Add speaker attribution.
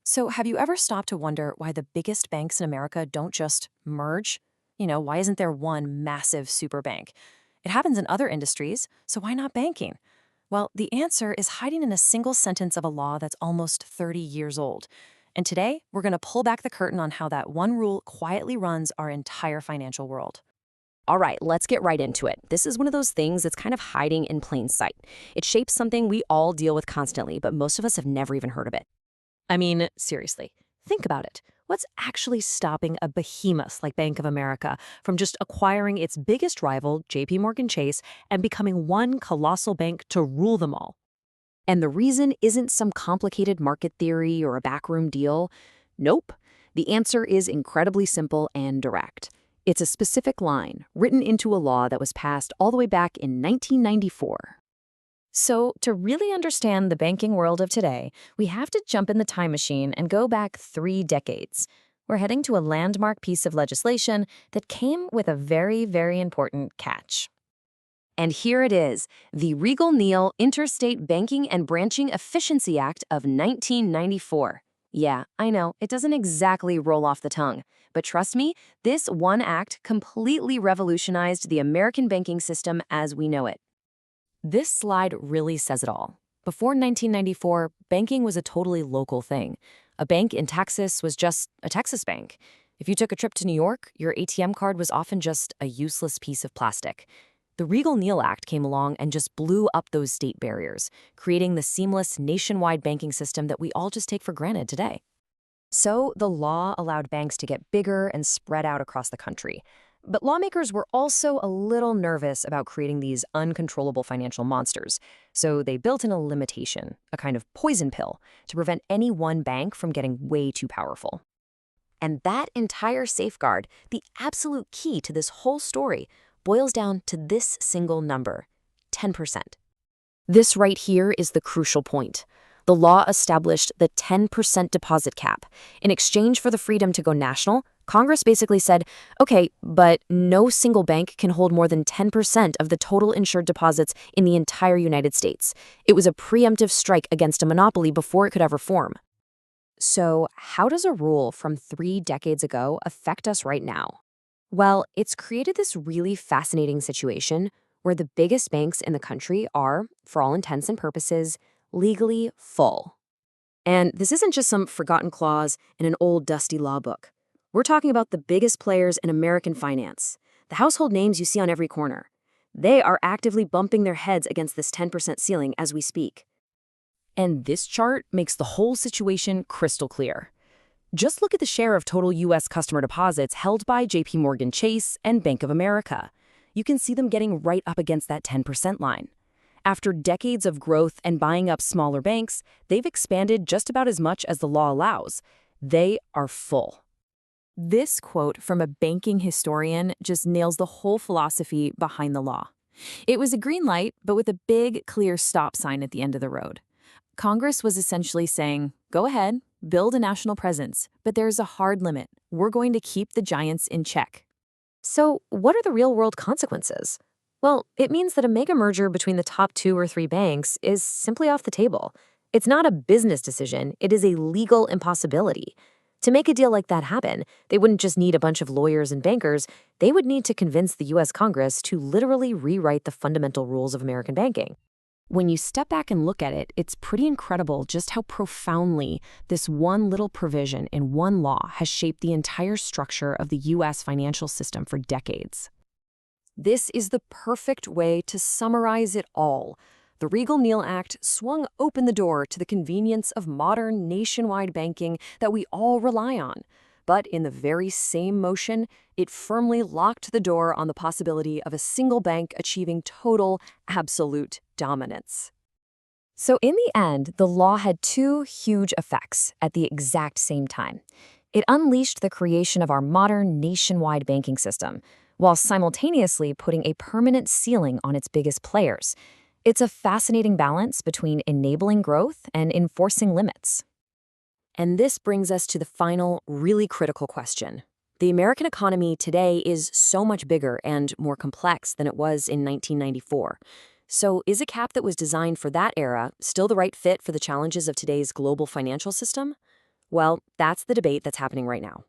Speaker 1: So, have you ever stopped to wonder why the biggest banks in America don't just merge? Why isn't there one massive super bank? It happens in other industries, so why not banking? Well, the answer is hiding in a single sentence of a law that's almost 30 years old. And today, we're going to pull back the curtain on how that one rule quietly runs our entire financial world.
Speaker 2: All right, let's get right into it. This is one of those things that's kind of hiding in plain sight. It shapes something we all deal with constantly, but most of us have never even heard of it.
Speaker 1: I mean, seriously, think about it. What's actually stopping a behemoth like Bank of America from just acquiring its biggest rival, JPMorgan Chase, and becoming one colossal bank to rule them all?
Speaker 2: And the reason isn't some complicated market theory or a backroom deal. Nope. The answer is incredibly simple and direct. It's a specific line written into a law that was passed all the way back in 1994.
Speaker 1: So, to really understand the banking world of today, we have to jump in the time machine and go back 3 decades. We're heading to a landmark piece of legislation that came with a very, very important catch.
Speaker 2: And here it is, the Riegle Neal Interstate Banking and Branching Efficiency Act of 1994. Yeah, I know, it doesn't exactly roll off the tongue. But trust me, this one act completely revolutionized the American banking system as we know it.
Speaker 1: This slide really says it all. Before 1994, banking was a totally local thing. A bank in Texas was just a Texas bank. If you took a trip to New York, your ATM card was often just a useless piece of plastic. The Riegle Neal Act came along and just blew up those state barriers, creating the seamless nationwide banking system that we all just take for granted today. So, the law allowed banks to get bigger and spread out across the country. But lawmakers were also a little nervous about creating these uncontrollable financial monsters. So they built in a limitation, a kind of poison pill, to prevent any one bank from getting way too powerful. And that entire safeguard, the absolute key to this whole story, boils down to this single number, 10%. This right here is the crucial point. The law established the 10% deposit cap. In exchange for the freedom to go national, Congress basically said, okay, but no single bank can hold more than 10% of the total insured deposits in the entire United States. It was a preemptive strike against a monopoly before it could ever form. So, how does a rule from 3 decades ago affect us right now? Well, it's created this really fascinating situation where the biggest banks in the country are, for all intents and purposes, legally full. And this isn't just some forgotten clause in an old dusty law book. We're talking about the biggest players in American finance, the household names you see on every corner. They are actively bumping their heads against this 10% ceiling as we speak. And this chart makes the whole situation crystal clear. Just look at the share of total U.S. customer deposits held by JPMorgan Chase and Bank of America. You can see them getting right up against that 10% line. After decades of growth and buying up smaller banks, they've expanded just about as much as the law allows. They are full. This quote from a banking historian just nails the whole philosophy behind the law. It was a green light, but with a big, clear stop sign at the end of the road. Congress was essentially saying, go ahead, build a national presence, but there's a hard limit. We're going to keep the giants in check. So, what are the real-world consequences? Well, it means that a mega merger between the top 2 or 3 banks is simply off the table. It's not a business decision, it is a legal impossibility. To make a deal like that happen, they wouldn't just need a bunch of lawyers and bankers, they would need to convince the U.S. Congress to literally rewrite the fundamental rules of American banking. When you step back and look at it, it's pretty incredible just how profoundly this one little provision in one law has shaped the entire structure of the U.S. financial system for decades. This is the perfect way to summarize it all. The Riegle Neal Act swung open the door to the convenience of modern nationwide banking that we all rely on. But in the very same motion, it firmly locked the door on the possibility of a single bank achieving total, absolute dominance. So in the end, the law had 2 huge effects at the exact same time. It unleashed the creation of our modern nationwide banking system, while simultaneously putting a permanent ceiling on its biggest players. It's a fascinating balance between enabling growth and enforcing limits. And this brings us to the final, really critical question. The American economy today is so much bigger and more complex than it was in 1994. So is a cap that was designed for that era still the right fit for the challenges of today's global financial system? Well, that's the debate that's happening right now.